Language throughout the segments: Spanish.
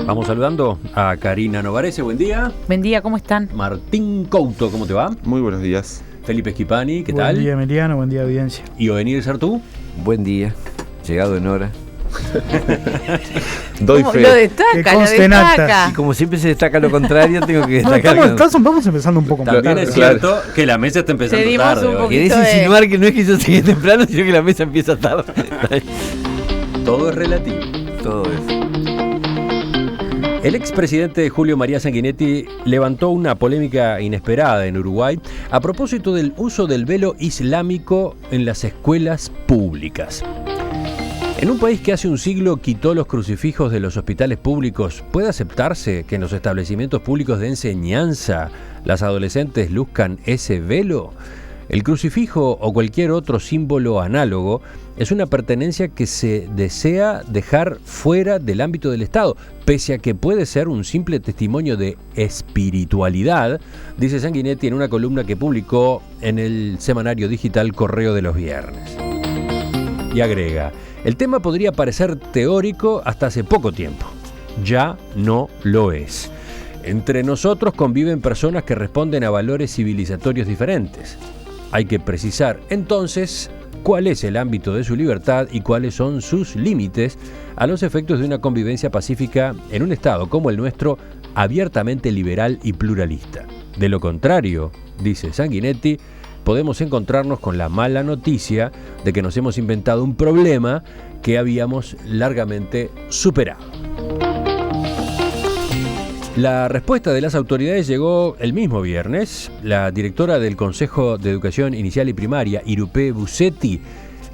Vamos saludando a Karina Novarese, buen día. Buen día, ¿cómo están? Martín Couto, ¿cómo te va? Muy buenos días. Felipe Schipani, ¿qué tal? Buen día, Emiliano, buen día, audiencia. Y Ovenir Sartú. Buen día, llegado en hora. Doy fe. Lo destaca, lo destaca. Y como siempre se destaca lo contrario, tengo que destacar. Vamos empezando un poco más También tarde. es cierto que la mesa está empezando Cedimos tarde un hoy. poquito. ¿Querés insinuar que no es que yo llegue temprano, sino que la mesa empieza tarde? Todo es relativo. Todo eso. El expresidente Julio María Sanguinetti levantó una polémica inesperada en Uruguay a propósito del uso del velo islámico en las escuelas públicas. En un país que hace un siglo quitó los crucifijos de los hospitales públicos, ¿puede aceptarse que en los establecimientos públicos de enseñanza las adolescentes luzcan ese velo? El crucifijo o cualquier otro símbolo análogo es una pertenencia que se desea dejar fuera del ámbito del Estado, pese a que puede ser un simple testimonio de espiritualidad, dice Sanguinetti en una columna que publicó en el semanario digital Correo de los Viernes. Y agrega, el tema podría parecer teórico hasta hace poco tiempo. Ya no lo es. Entre nosotros conviven personas que responden a valores civilizatorios diferentes. Hay que precisar, entonces, cuál es el ámbito de su libertad y cuáles son sus límites a los efectos de una convivencia pacífica en un Estado como el nuestro, abiertamente liberal y pluralista. De lo contrario, dice Sanguinetti, podemos encontrarnos con la mala noticia de que nos hemos inventado un problema que habíamos largamente superado. La respuesta de las autoridades llegó el mismo viernes. La directora del Consejo de Educación Inicial y Primaria, Irupé Busetti,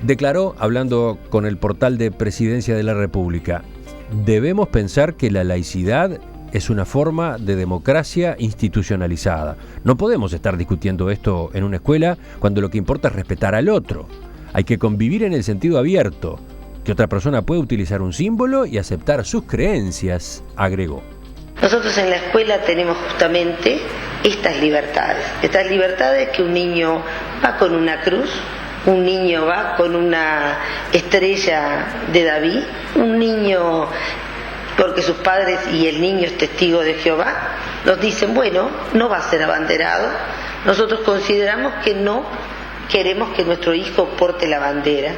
declaró, hablando con el portal de Presidencia de la República, debemos pensar que la laicidad es una forma de democracia institucionalizada. No podemos estar discutiendo esto en una escuela cuando lo que importa es respetar al otro. Hay que convivir en el sentido abierto, que otra persona puede utilizar un símbolo y aceptar sus creencias, agregó. Nosotros en la escuela tenemos justamente estas libertades que un niño va con una cruz, un niño va con una estrella de David, un niño porque sus padres y el niño es testigo de Jehová, nos dicen, bueno, no va a ser abanderado, nosotros consideramos que no queremos que nuestro hijo porte la bandera.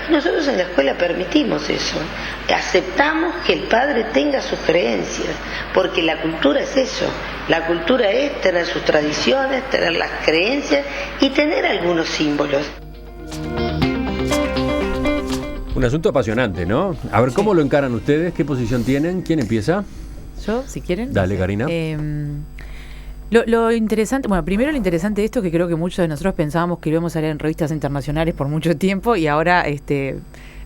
Y nosotros en la escuela permitimos eso. Aceptamos que el padre tenga sus creencias, porque la cultura es eso. La cultura es tener sus tradiciones, tener las creencias y tener algunos símbolos. Un asunto apasionante, ¿no? A ver, ¿cómo lo encaran ustedes? ¿Qué posición tienen? ¿Quién empieza? Yo, si quieren. Dale, Karina. Lo interesante, bueno, primero lo interesante de esto que creo que muchos de nosotros pensábamos que íbamos a leer en revistas internacionales por mucho tiempo y ahora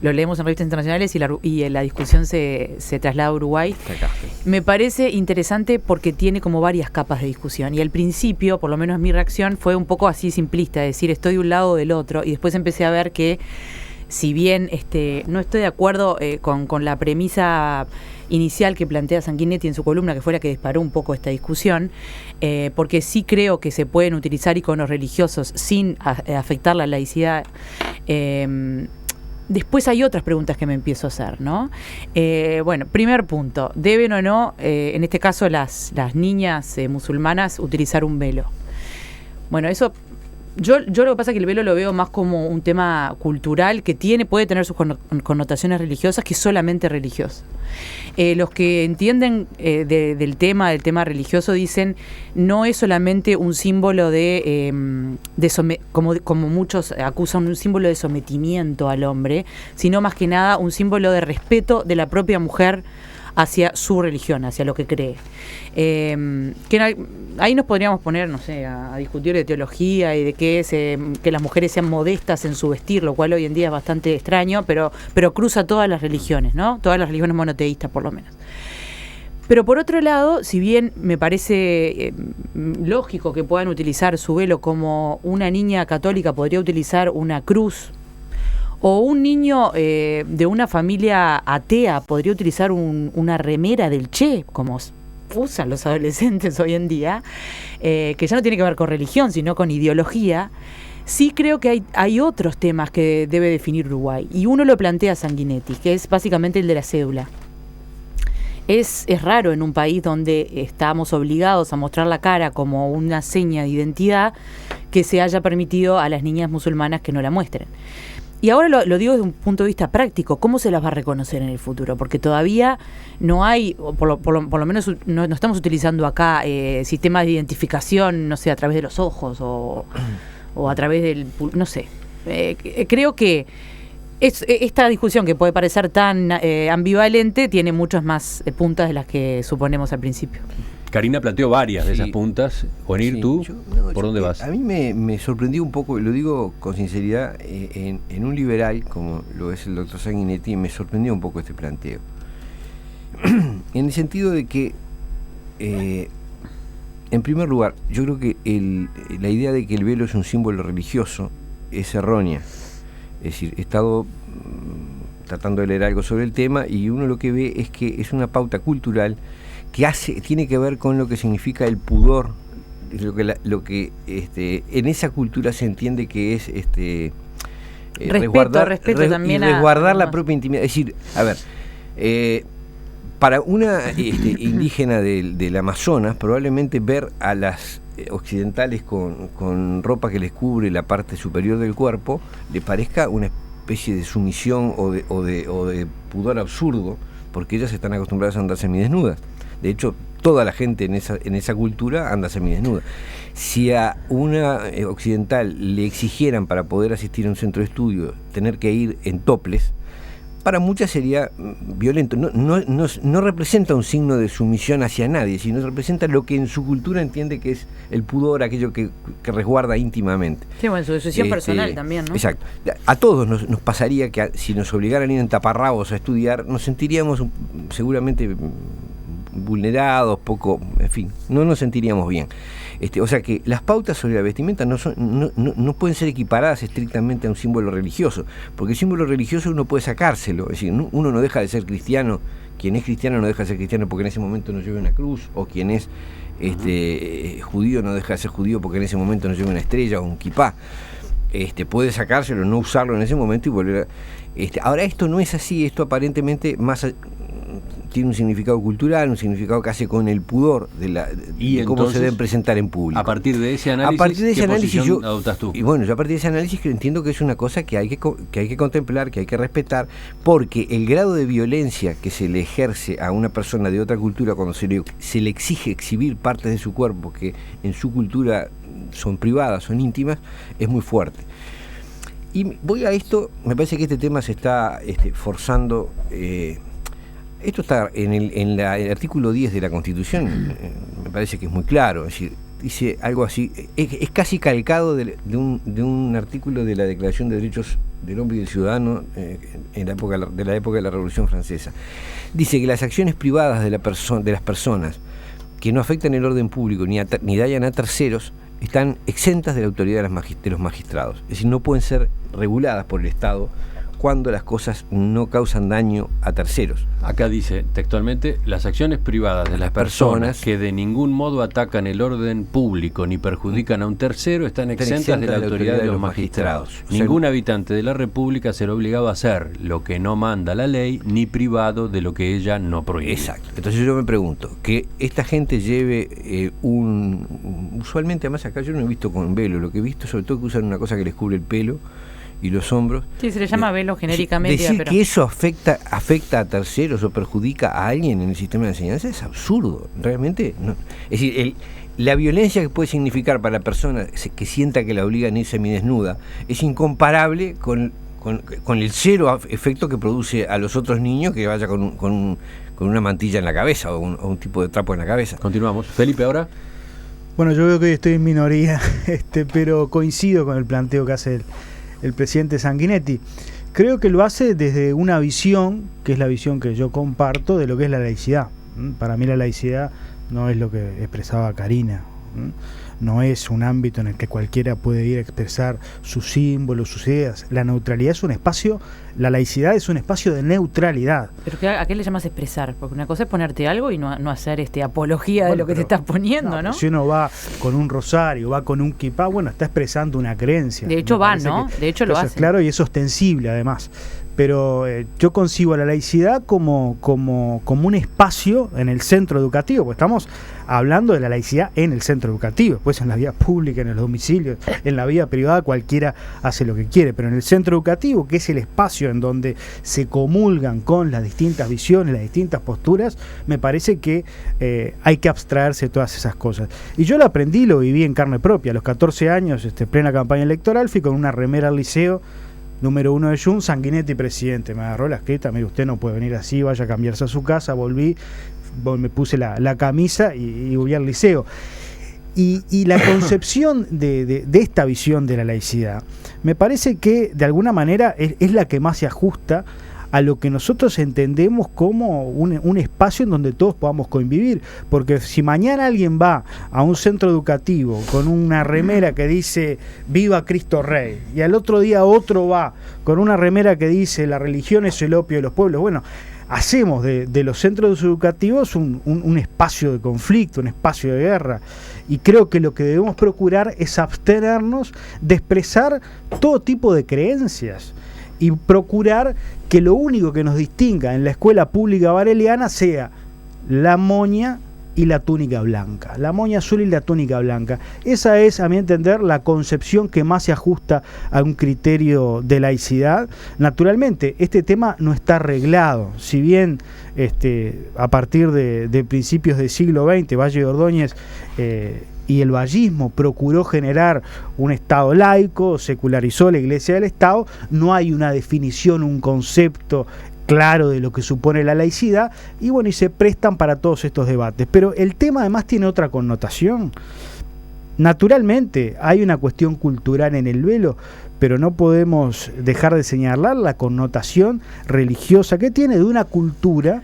lo leemos en revistas internacionales y la discusión se traslada a Uruguay. Me parece interesante porque tiene como varias capas de discusión y al principio, por lo menos mi reacción, fue un poco así simplista, es decir, estoy de un lado o del otro y después empecé a ver que si bien no estoy de acuerdo con la premisa inicial que plantea Sanguinetti en su columna, que fue la que disparó un poco esta discusión, porque sí creo que se pueden utilizar iconos religiosos sin afectar la laicidad. Después hay otras preguntas que me empiezo a hacer, ¿no? Bueno, primer punto, ¿deben o no, en este caso las niñas musulmanas, utilizar un velo? Bueno, eso... Yo lo que pasa es que el velo lo veo más como un tema cultural que puede tener sus connotaciones religiosas que solamente religioso. Los que entienden del tema religioso dicen no es solamente un símbolo como muchos acusan, un símbolo de sometimiento al hombre, sino más que nada un símbolo de respeto de la propia mujer hacia su religión, hacia lo que cree. Ahí nos podríamos poner, no sé, a discutir de teología y de que las mujeres sean modestas en su vestir, lo cual hoy en día es bastante extraño, pero cruza todas las religiones, ¿no? Todas las religiones monoteístas, por lo menos. Pero por otro lado, si bien me parece lógico que puedan utilizar su velo como una niña católica podría utilizar una cruz, o un niño de una familia atea podría utilizar una remera del Che, como usan los adolescentes hoy en día, que ya no tiene que ver con religión, sino con ideología. Sí creo que hay otros temas que debe definir Uruguay, y uno lo plantea Sanguinetti, que es básicamente el de la cédula. es raro en un país donde estamos obligados a mostrar la cara como una seña de identidad que se haya permitido a las niñas musulmanas que no la muestren. Y ahora lo digo desde un punto de vista práctico, ¿cómo se las va a reconocer en el futuro? Porque todavía no hay, o por lo menos no estamos utilizando acá sistemas de identificación, no sé, a través de los ojos o a través del, no sé. Creo que esta discusión, que puede parecer tan ambivalente, tiene muchas más puntas de las que suponemos al principio. Karina planteó varias de esas puntas. Juanir, tú, ¿por dónde vas? A mí me sorprendió un poco, lo digo con sinceridad, en un liberal como lo es el doctor Sanguinetti, me sorprendió un poco este planteo. En el sentido de que, en primer lugar, yo creo que la idea de que el velo es un símbolo religioso es errónea. Es decir, he estado tratando de leer algo sobre el tema y uno lo que ve es que es una pauta cultural que tiene que ver con lo que significa el pudor, lo que en esa cultura se entiende que es resguardar la propia intimidad. Es decir, a ver, para una indígena del Amazonas, probablemente ver a las occidentales con ropa que les cubre la parte superior del cuerpo le parezca una especie de sumisión o de pudor absurdo, porque ellas están acostumbradas a andar semidesnudas. De hecho, toda la gente en esa cultura anda semidesnuda. Si a una occidental le exigieran para poder asistir a un centro de estudio tener que ir en toples, para muchas sería violento. No representa un signo de sumisión hacia nadie, sino representa lo que en su cultura entiende que es el pudor, aquello que resguarda íntimamente. Sí, bueno, su decisión personal también, ¿no? Exacto. A todos nos pasaría que si nos obligaran a ir en taparrabos a estudiar, nos sentiríamos seguramente vulnerados, poco, en fin, no nos sentiríamos bien. O sea que las pautas sobre la vestimenta no pueden ser equiparadas estrictamente a un símbolo religioso, porque el símbolo religioso uno puede sacárselo, es decir, uno no deja de ser cristiano, quien es cristiano no deja de ser cristiano porque en ese momento no lleva una cruz, o quien es judío no deja de ser judío porque en ese momento no lleva una estrella o un kipá. Puede sacárselo, no usarlo en ese momento y volver a... Ahora esto no es así, esto aparentemente tiene un significado cultural, un significado que hace con el pudor de cómo se deben presentar en público. A partir de ese análisis, ¿qué posición adoptas tú? Y bueno, yo a partir de ese análisis entiendo que es una cosa que hay que contemplar, que hay que respetar, porque el grado de violencia que se le ejerce a una persona de otra cultura cuando se le exige exhibir partes de su cuerpo que en su cultura son privadas, son íntimas, es muy fuerte. Y voy a esto, me parece que este tema se está forzando... Esto está en el artículo 10 de la Constitución, me parece que es muy claro, es decir, dice algo así, es casi calcado de un artículo de la Declaración de Derechos del Hombre y del Ciudadano en la época de la Revolución Francesa. Dice que las acciones privadas de las personas que no afectan el orden público ni dañan a terceros están exentas de la autoridad de los magistrados, es decir, no pueden ser reguladas por el Estado cuando las cosas no causan daño a terceros. Acá dice textualmente, las acciones privadas de las personas que de ningún modo atacan el orden público ni perjudican a un tercero están exentas de la autoridad de los magistrados. Ningún habitante de la República será obligado a hacer lo que no manda la ley ni privado de lo que ella no prohíbe. Exacto. Entonces yo me pregunto, que esta gente lleve usualmente, además acá yo no he visto con velo, lo que he visto sobre todo que usan una cosa que les cubre el pelo y los hombros. Sí, se le llama velo genéricamente. Decir que eso afecta a terceros o perjudica a alguien en el sistema de enseñanza es absurdo, realmente no. Es decir, la violencia que puede significar para la persona que sienta que la obligan a ir semidesnuda es incomparable con el cero efecto que produce a los otros niños que vaya con una mantilla en la cabeza o un tipo de trapo en la cabeza. Continuamos. Felipe, ahora. Bueno, yo veo que hoy estoy en minoría, pero coincido con el planteo que hace el presidente Sanguinetti. Creo que lo hace desde una visión, que es la visión que yo comparto, de lo que es la laicidad. Para mí la laicidad no es lo que expresaba Karina, no es un ámbito en el que cualquiera puede ir a expresar sus símbolos, sus ideas. La neutralidad es un espacio, la laicidad es un espacio de neutralidad. Pero ¿a qué le llamas expresar? Porque una cosa es ponerte algo y no hacer apología de lo que te estás poniendo, ¿no? Si uno va con un rosario, va con un kipá, bueno, está expresando una creencia. De hecho van, ¿no? De hecho lo hace. Claro, y es ostensible además. pero yo concibo la laicidad como un espacio en el centro educativo, porque estamos hablando de la laicidad en el centro educativo, pues en la vía pública, en los domicilios, en la vía privada cualquiera hace lo que quiere, pero en el centro educativo, que es el espacio en donde se comulgan con las distintas visiones, las distintas posturas, me parece que hay que abstraerse de todas esas cosas. Y yo lo aprendí, lo viví en carne propia. A los 14 años, plena campaña electoral, fui con una remera al liceo, número 1 de Jun, Sanguinetti presidente. Me agarró la escrita, me dijo, usted no puede venir así, vaya a cambiarse a su casa. Volví, me puse la camisa y volví al liceo. Y la concepción de esta visión de la laicidad me parece que de alguna manera es la que más se ajusta a lo que nosotros entendemos como un espacio en donde todos podamos convivir, porque si mañana alguien va a un centro educativo con una remera que dice Viva Cristo Rey, y al otro día otro va con una remera que dice la religión es el opio de los pueblos, bueno, hacemos de los centros educativos un espacio de conflicto, un espacio de guerra, y creo que lo que debemos procurar es abstenernos de expresar todo tipo de creencias y procurar que lo único que nos distinga en la escuela pública vareliana sea la moña y la túnica blanca, la moña azul y la túnica blanca. Esa es, a mi entender, la concepción que más se ajusta a un criterio de laicidad. Naturalmente, este tema no está arreglado, si bien a partir de principios del siglo XX, Valle de Ordóñez y el vallismo procuró generar un Estado laico, secularizó la Iglesia del Estado, no hay una definición, un concepto claro de lo que supone la laicidad, y bueno, y se prestan para todos estos debates. Pero el tema además tiene otra connotación. Naturalmente hay una cuestión cultural en el velo, pero no podemos dejar de señalar la connotación religiosa que tiene de una cultura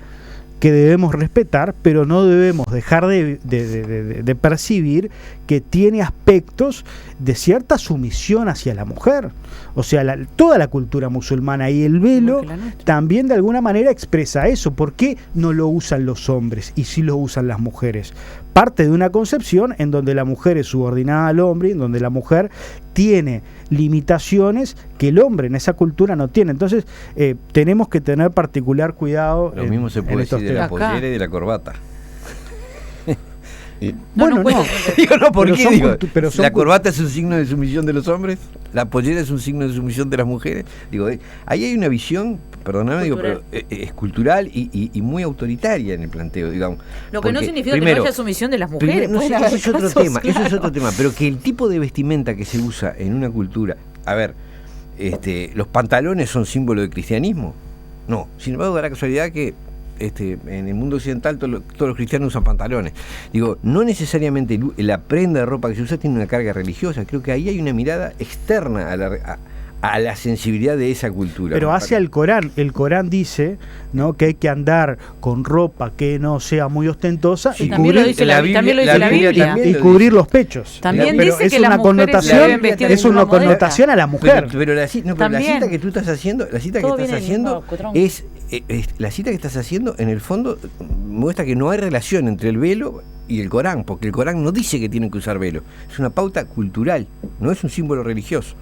que debemos respetar, pero no debemos dejar de percibir que tiene aspectos de cierta sumisión hacia la mujer. O sea, toda la cultura musulmana y el velo también de alguna manera expresa eso. ¿Por qué no lo usan los hombres y sí lo usan las mujeres? Parte de una concepción en donde la mujer es subordinada al hombre, en donde la mujer tiene limitaciones que el hombre en esa cultura no tiene. Entonces tenemos que tener particular cuidado. Lo mismo se puede decir de la pollera y de la corbata. Bueno, no. Digo, no, ¿por qué? Digo, ¿la corbata es un signo de sumisión de los hombres? ¿La pollera es un signo de sumisión de las mujeres? Digo, ahí hay una visión, perdóname, digo, pero es cultural y muy autoritaria en el planteo, digamos. Lo que no significa que no haya sumisión de las mujeres. Eso es otro tema, claro. Eso es otro tema, pero que el tipo de vestimenta que se usa en una cultura, a ver, los pantalones son símbolo de cristianismo. No, sin embargo, da la casualidad que en el mundo occidental todos los cristianos usan pantalones. Digo, no necesariamente la prenda de ropa que se usa tiene una carga religiosa. Creo que ahí hay una mirada externa a la sensibilidad de esa cultura. Pero hacia el Corán dice, ¿no?, que hay que andar con ropa que no sea muy ostentosa y también lo dice la Biblia. Y cubrir los pechos. También pero dice es que una las connotación, es una connotación a la mujer. Pero la cita que tú estás haciendo, es la cita que estás haciendo en el fondo muestra que no hay relación entre el velo y el Corán, porque el Corán no dice que tienen que usar velo. Es una pauta cultural, no es un símbolo religioso.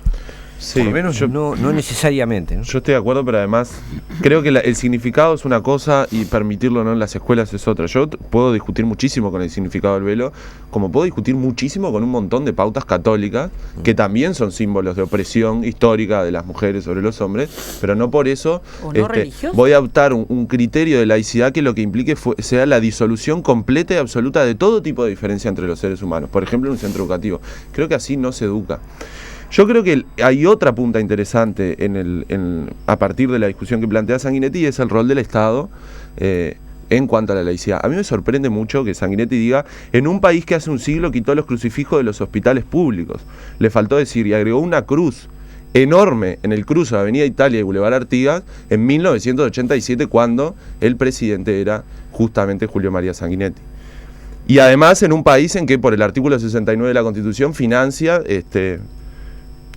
Sí, por lo menos no necesariamente, ¿no? Yo estoy de acuerdo, pero además creo que el significado es una cosa y permitirlo no en las escuelas es otra. Yo puedo discutir muchísimo con el significado del velo, como puedo discutir muchísimo con un montón de pautas católicas que también son símbolos de opresión histórica de las mujeres sobre los hombres, pero no por eso voy a adoptar un criterio de laicidad que lo que implique sea la disolución completa y absoluta de todo tipo de diferencia entre los seres humanos. Por ejemplo, en un centro educativo. Creo que así no se educa. Yo creo que hay otra punta interesante a partir de la discusión que plantea Sanguinetti, y es el rol del Estado en cuanto a la laicidad. A mí me sorprende mucho que Sanguinetti diga, en un país que hace un siglo quitó los crucifijos de los hospitales públicos. Le faltó decir, y agregó una cruz enorme en el cruce de Avenida Italia y Boulevard Artigas en 1987, cuando el presidente era justamente Julio María Sanguinetti. Y además en un país en que por el artículo 69 de la Constitución financia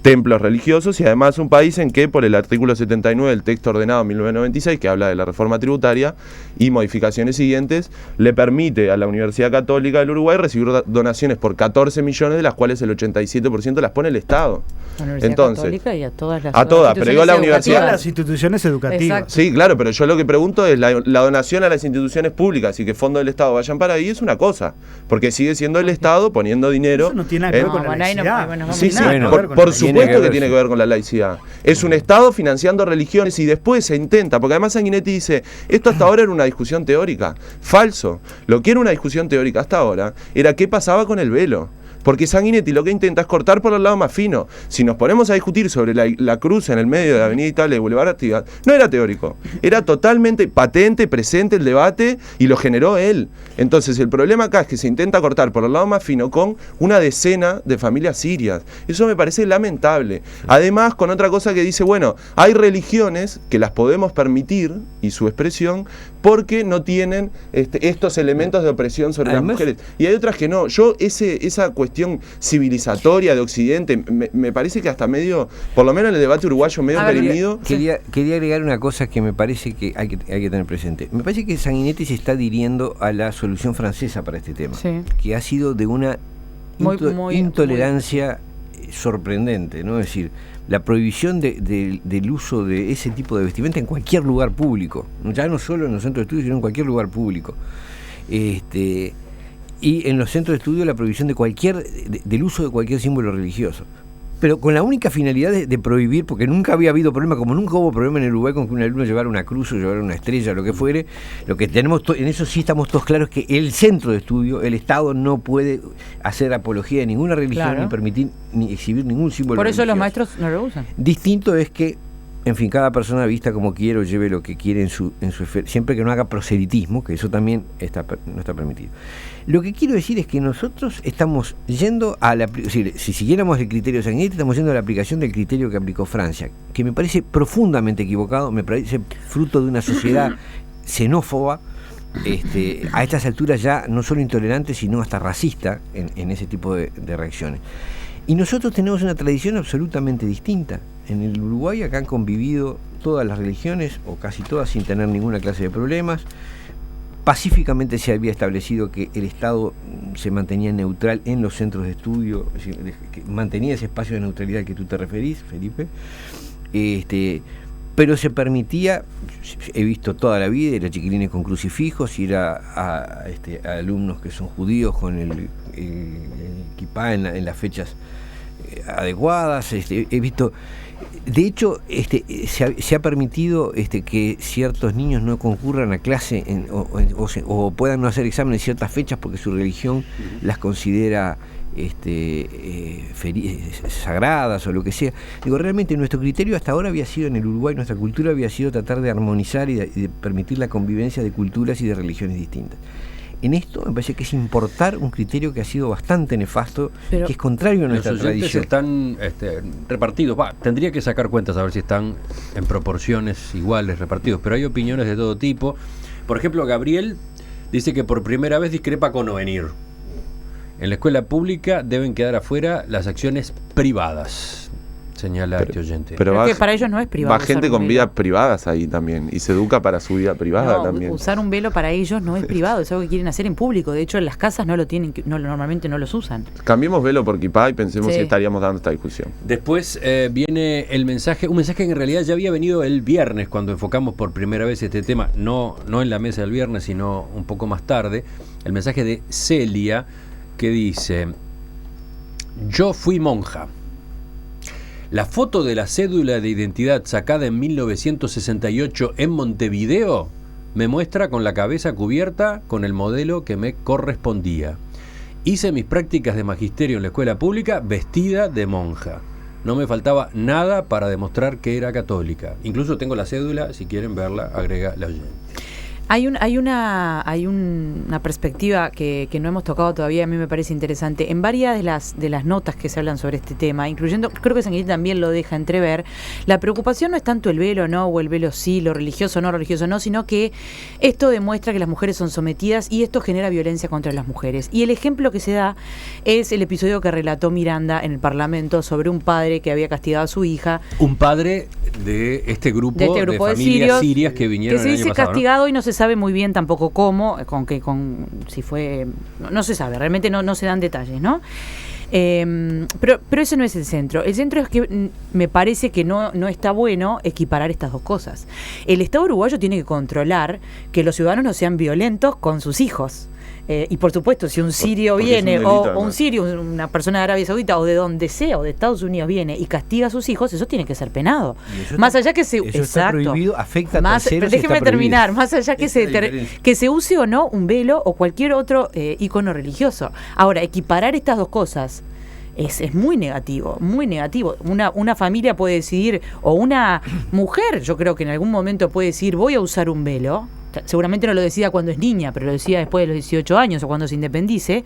templos religiosos, y además un país en que por el artículo 79 del texto ordenado 1996, que habla de la reforma tributaria y modificaciones siguientes, le permite a la Universidad Católica del Uruguay recibir donaciones por 14 millones, de las cuales el 87% las pone el Estado. La Universidad Entonces, Católica y a todas las a todas, pero digo la universidad. Todas las instituciones educativas. Exacto. Sí, claro, pero yo lo que pregunto es la donación a las instituciones públicas y que fondos del Estado vayan para ahí es una cosa, porque sigue siendo el Estado poniendo dinero. Eso no tiene nada que ver con la bueno, ahí no- laicidad. bueno, Sí, sí, Bueno, por supuesto que tiene sí. que ver con la laicidad. Es un Estado financiando religiones y después se intenta, porque además Sanguinetti dice, esto hasta ahora era una discusión teórica. Falso. Lo que era una discusión teórica hasta ahora era qué pasaba con el velo. Porque Sanguinetti lo que intenta es cortar por el lado más fino. Si nos ponemos a discutir sobre la cruz en el medio de la Avenida Italia y Boulevard Artigas, no era teórico. Era totalmente patente, presente el debate y lo generó él. Entonces el problema acá es que se intenta cortar por el lado más fino con una decena de familias sirias. Eso me parece lamentable. Además, con otra cosa que dice, bueno, hay religiones que las podemos permitir y su expresión porque no tienen estos elementos de opresión sobre Además, las mujeres. Y hay otras que no. Yo esa cuestión civilizatoria de Occidente me parece que hasta medio, por lo menos en el debate uruguayo, medio perimido. Quería agregar una cosa que me parece que hay que tener presente. Me parece que Sanguinetti se está dirigiendo a la solución francesa para este tema, Sí. que ha sido de una Muy intolerancia sorprendente, ¿no? Es decir, la prohibición del uso de ese tipo de vestimenta en cualquier lugar público, ya no solo en los centros de estudio, sino en cualquier lugar público. Y en los centros de estudio la prohibición del uso de cualquier símbolo religioso. Pero con la única finalidad de prohibir, porque nunca había habido problema, como nunca hubo problema en el Uruguay con que un alumno llevara una cruz o llevara una estrella, lo que fuere, lo que tenemos, en eso sí estamos todos claros, que el centro de estudio, el Estado no puede hacer apología de ninguna religión, Claro. ni permitir, ni exhibir ningún símbolo Por eso religioso. los maestros no lo usan. Distinto es que, en fin, cada persona vista como quiere o lleve lo que quiere en su esfera, siempre que no haga proselitismo, que eso también no está permitido. Lo que quiero decir es que nosotros estamos yendo a si siguiéramos el criterio de Sanguinetti, estamos yendo a la aplicación del criterio que aplicó Francia, que me parece profundamente equivocado, me parece fruto de una sociedad xenófoba, a estas alturas ya no solo intolerante, sino hasta racista en ese tipo de reacciones. Y nosotros tenemos una tradición absolutamente distinta. En el Uruguay acá han convivido todas las religiones, o casi todas, sin tener ninguna clase de problemas. Pacíficamente se había establecido que el Estado se mantenía neutral en los centros de estudio, es decir, que mantenía ese espacio de neutralidad al que tú te referís, Felipe. Pero se permitía, he visto toda la vida, ir a chiquilines con crucifijos, ir a alumnos que son judíos con el kipá en las fechas adecuadas. He visto, de hecho, se ha permitido que ciertos niños no concurran a clase o puedan no hacer examen en ciertas fechas porque su religión las considera sagradas o lo que sea. Digo, realmente nuestro criterio hasta ahora había sido en el Uruguay, nuestra cultura había sido tratar de armonizar y de permitir la convivencia de culturas y de religiones distintas. En esto me parece que es importar un criterio que ha sido bastante nefasto, Pero que es contrario a Los nuestra oyentes tradición. están repartidos. Tendría que sacar cuentas a ver si están en proporciones iguales repartidos, pero hay opiniones de todo tipo. Por ejemplo, Gabriel dice que por primera vez discrepa con Ovenir. En la escuela pública deben quedar afuera las acciones privadas, señala este oyente. Pero es que para ellos no es privado. va gente usar con un vidas velo. privadas ahí también y se educa para su vida privada No, también. usar un velo para ellos no es privado, es algo que quieren hacer en público. De hecho, en las casas no lo tienen, normalmente no los usan. Cambiemos velo por kipá y pensemos Sí. si estaríamos dando esta discusión. Después viene el mensaje, un mensaje que en realidad ya había venido el viernes cuando enfocamos por primera vez este tema, no en la mesa del viernes, sino un poco más tarde. El mensaje de Celia que dice: yo fui monja. La foto de la cédula de identidad sacada en 1968 en Montevideo me muestra con la cabeza cubierta con el modelo que me correspondía. Hice mis prácticas de magisterio en la escuela pública vestida de monja. No me faltaba nada para demostrar que era católica. Incluso tengo la cédula, si quieren verla, agrega la oyente. Hay una perspectiva que no hemos tocado todavía, a mí me parece interesante. En varias de las notas que se hablan sobre este tema, incluyendo, creo que Sanguinetti también lo deja entrever, la preocupación no es tanto el velo no, o el velo sí, lo religioso no, sino que esto demuestra que las mujeres son sometidas y esto genera violencia contra las mujeres. Y el ejemplo que se da es el episodio que relató Miranda en el Parlamento sobre un padre que había castigado a su hija. Un padre de este grupo de familias sirias que vinieron que se el dice año pasado, castigado, ¿no? Y no se sabe muy bien tampoco cómo, si fue, no se sabe, realmente no se dan detalles, ¿no? Pero ese no es el centro. El centro es que me parece que no está bueno equiparar estas dos cosas. El Estado uruguayo tiene que controlar que los ciudadanos no sean violentos con sus hijos. Y por supuesto, si un sirio viene, o un sirio, una persona de Arabia Saudita o de donde sea, o de Estados Unidos viene y castiga a sus hijos, eso tiene que ser penado. Más allá que se... Eso está prohibido, afecta a terceros. Déjeme terminar, más allá que se use o no un velo o cualquier otro ícono religioso. Ahora, equiparar estas dos cosas es muy negativo, muy negativo. Una familia puede decidir, o una mujer, yo creo que en algún momento puede decir, voy a usar un velo. Seguramente no lo decida cuando es niña, pero lo decida después de los 18 años o cuando se independice,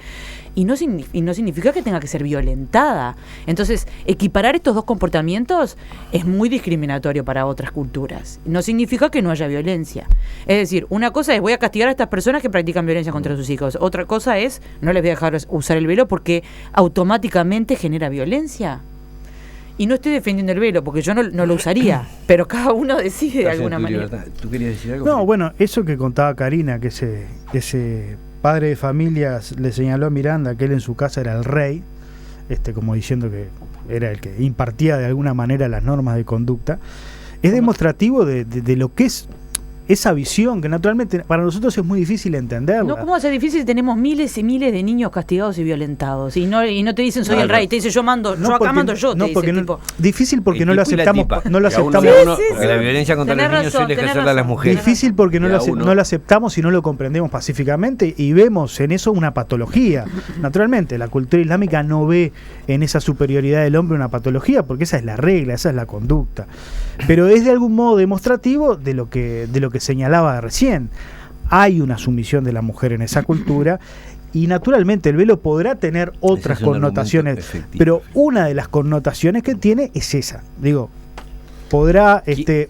y no significa que tenga que ser violentada. Entonces, equiparar estos dos comportamientos es muy discriminatorio para otras culturas. No significa que no haya violencia. Es decir, una cosa es voy a castigar a estas personas que practican violencia contra sus hijos. Otra cosa es no les voy a dejar usar el velo porque automáticamente genera violencia. Y no estoy defendiendo el velo, porque yo no lo usaría, pero cada uno decide de alguna manera. ¿Tú querías decir algo? No, bueno, eso que contaba Karina, que ese padre de familia le señaló a Miranda que él en su casa era el rey, como diciendo que era el que impartía de alguna manera las normas de conducta, es demostrativo de lo que es esa visión, que naturalmente para nosotros es muy difícil entenderla. No, ¿cómo va a ser difícil? Tenemos miles y miles de niños castigados y violentados. Y no te dicen soy el rey, te dice yo mando, acá mando yo, te dice el tipo. Difícil porque no lo aceptamos. No lo aceptamos. Porque la violencia contra los niños suele ejercerla a las mujeres. Difícil porque no lo aceptamos y no lo comprendemos pacíficamente, y vemos en eso una patología. Naturalmente, la cultura islámica no ve en esa superioridad del hombre una patología, porque esa es la regla, esa es la conducta. Pero es de algún modo demostrativo de lo que señalaba recién. Hay una sumisión de la mujer en esa cultura, y naturalmente el velo podrá tener otras connotaciones, pero una de las connotaciones que tiene es esa. Digo, podrá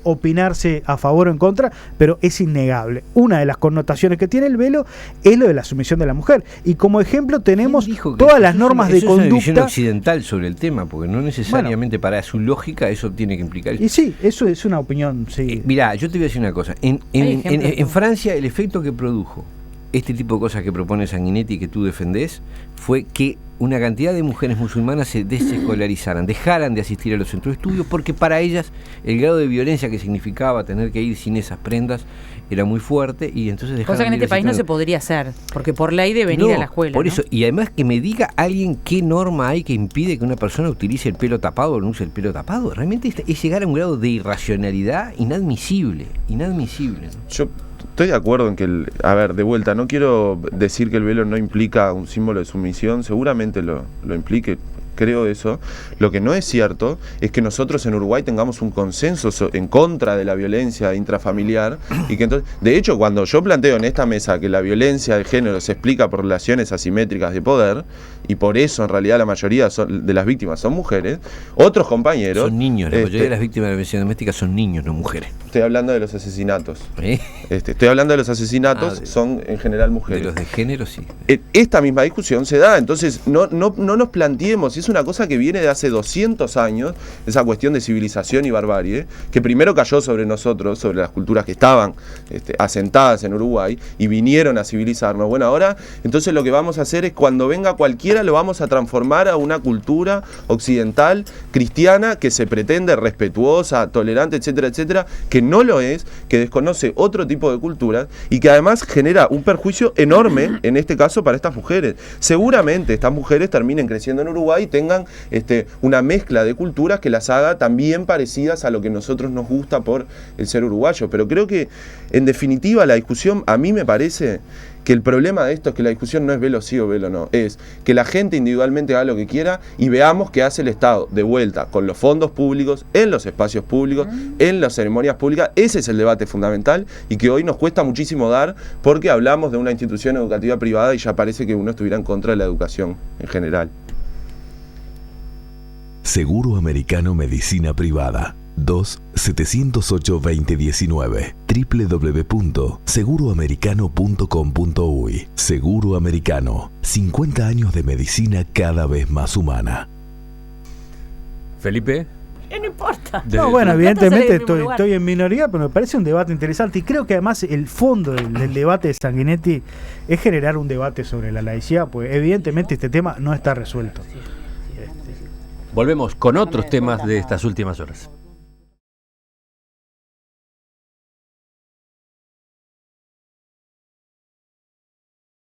opinarse a favor o en contra, pero es innegable. Una de las connotaciones que tiene el velo es lo de la sumisión de la mujer. Y como ejemplo tenemos todas las normas de conducta. Es una visión occidental sobre el tema, porque no necesariamente para su lógica eso tiene que implicar. Y sí, eso es una opinión. Sí. Mirá, yo te voy a decir una cosa. En Francia, el efecto que produjo este tipo de cosas que propone Sanguinetti y que tú defendés fue que una cantidad de mujeres musulmanas se desescolarizaran, dejaran de asistir a los centros de estudio, porque para ellas el grado de violencia que significaba tener que ir sin esas prendas era muy fuerte, y entonces dejaron. Cosa que en este país no se podría hacer, porque por ley deben ir a la escuela. Por eso, y además que me diga alguien qué norma hay que impide que una persona utilice el pelo tapado o no use el pelo tapado. Realmente es llegar a un grado de irracionalidad inadmisible. Yo estoy de acuerdo en que, de vuelta, no quiero decir que el velo no implica un símbolo de sumisión, seguramente lo implique, creo eso. Lo que no es cierto es que nosotros en Uruguay tengamos un consenso en contra de la violencia intrafamiliar, y que entonces, de hecho, cuando yo planteo en esta mesa que la violencia de género se explica por relaciones asimétricas de poder, y por eso en realidad la mayoría de las víctimas son mujeres, otros compañeros... Son niños, la mayoría de las víctimas de la violencia doméstica son niños, no mujeres. Estoy hablando de los asesinatos. Estoy hablando de los asesinatos, son en general mujeres. De los de género, sí. Esta misma discusión se da, entonces no nos planteemos, y es una cosa que viene de hace 200 años, esa cuestión de civilización y barbarie, que primero cayó sobre nosotros, sobre las culturas que estaban asentadas en Uruguay, y vinieron a civilizarnos. Bueno, ahora, entonces lo que vamos a hacer es, cuando venga cualquiera, lo vamos a transformar a una cultura occidental, cristiana, que se pretende respetuosa, tolerante, etcétera, etcétera, que no lo es, que desconoce otro tipo de culturas, y que además genera un perjuicio enorme, en este caso, para estas mujeres. Seguramente estas mujeres terminen creciendo en Uruguay y tengan una mezcla de culturas que las haga también parecidas a lo que nosotros nos gusta por el ser uruguayo. Pero creo que, en definitiva, la discusión, a mí me parece que el problema de esto es que la discusión no es velo sí o velo no, es que la gente individualmente haga lo que quiera y veamos qué hace el Estado de vuelta con los fondos públicos, en los espacios públicos, en las ceremonias públicas. Ese es el debate fundamental y que hoy nos cuesta muchísimo dar porque hablamos de una institución educativa privada y ya parece que uno estuviera en contra de la educación en general. Seguro Americano Medicina Privada 2-708-2019 www.seguroamericano.com.uy. Seguro Americano, 50 años de medicina cada vez más humana. Felipe. No importa. No, bueno, Me evidentemente encanta salir en estoy en minoría, pero me parece un debate interesante y creo que además el fondo del debate de Sanguinetti es generar un debate sobre la laicidad, pues evidentemente este tema no está resuelto. Volvemos con otros temas de estas últimas horas.